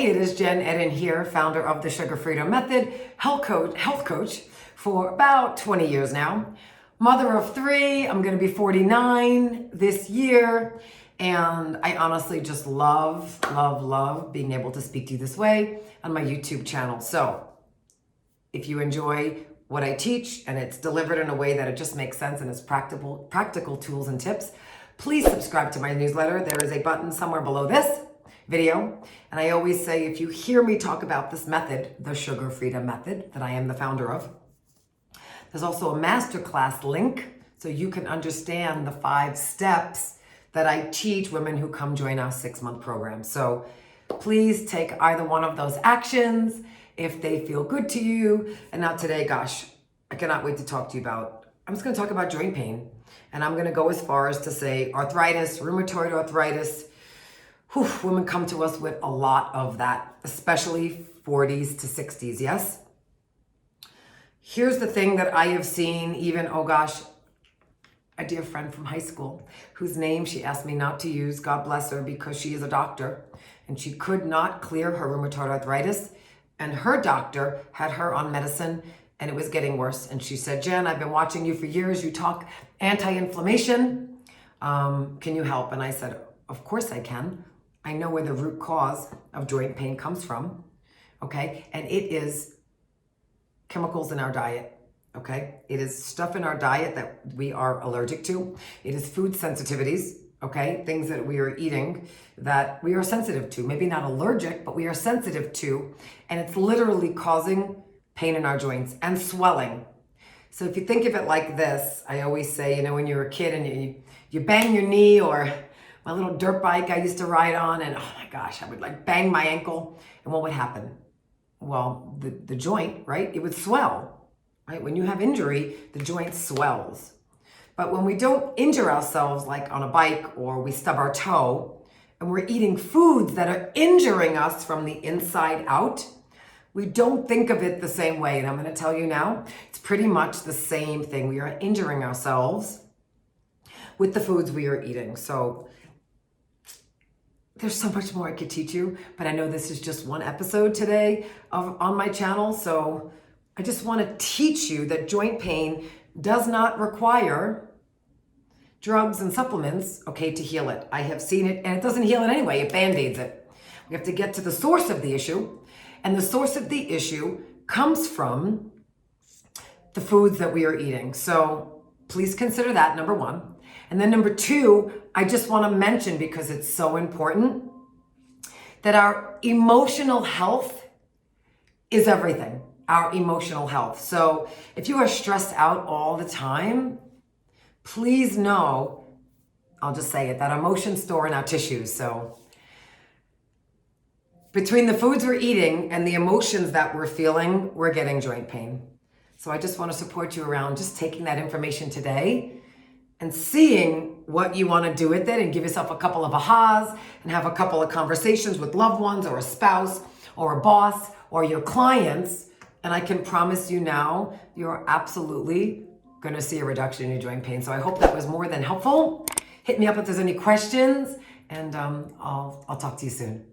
it is Jen Eden here, founder of the Sugar Freedom Method, health coach for about 20 years now. Mother of 3, I'm gonna be 49 this year. And I honestly just love being able to speak to you this way on my YouTube channel. So if you enjoy what I teach and it's delivered in a way that it just makes sense and it's practical tools and tips, please subscribe to my newsletter. There is a button somewhere below this video. And I always say, if you hear me talk about this method, the Sugar Freedom Method, that I am the founder of, there's also a masterclass link so you can understand the 5 steps that I teach women who come join our 6-month program. So please take either one of those actions if they feel good to you. And now today, gosh, I cannot wait to talk to you about, I'm just gonna talk about joint pain. And I'm gonna go as far as to say arthritis, rheumatoid arthritis. Women come to us with a lot of that, especially 40s to 60s, yes? Here's the thing that I have seen even, oh gosh, a dear friend from high school whose name she asked me not to use, God bless her, because she is a doctor and she could not clear her rheumatoid arthritis, and her doctor had her on medicine and it was getting worse. And she said, Jen, I've been watching you for years. You talk anti-inflammation. Can you help? And I said, of course I can. I know where the root cause of joint pain comes from, okay? And it is chemicals in our diet, okay? It is stuff in our diet that we are allergic to. It is food sensitivities, okay? Things that we are eating that we are sensitive to. Maybe not allergic, but we are sensitive to. And it's literally causing pain in our joints and swelling. So if you think of it like this, I always say, you know, when you're a kid and you bang your knee, or my little dirt bike I used to ride on, and oh my gosh, I would like bang my ankle, and what would happen? Well, the joint, right? It would swell, right? When you have injury, the joint swells. But when we don't injure ourselves, like on a bike or we stub our toe, and we're eating foods that are injuring us from the inside out, we don't think of it the same way. And I'm gonna tell you now, it's pretty much the same thing. We are injuring ourselves with the foods we are eating. So there's so much more I could teach you, but I know this is just one episode today on my channel. So I just want to teach you that joint pain does not require drugs and supplements, okay, to heal it. I have seen it, and it doesn't heal it anyway. It band-aids it. We have to get to the source of the issue, and the source of the issue comes from the foods that we are eating. So please consider that, number 1. And then number 2, I just want to mention, because it's so important, that our emotional health is everything. Our emotional health. So if you are stressed out all the time, please know, I'll just say it, that emotions store in our tissues. So between the foods we're eating and the emotions that we're feeling, we're getting joint pain. So I just want to support you around just taking that information today and seeing what you want to do with it, and give yourself a couple of ahas and have a couple of conversations with loved ones or a spouse or a boss or your clients. And I can promise you now, you're absolutely going to see a reduction in your joint pain. So I hope that was more than helpful. Hit me up if there's any questions, and I'll talk to you soon.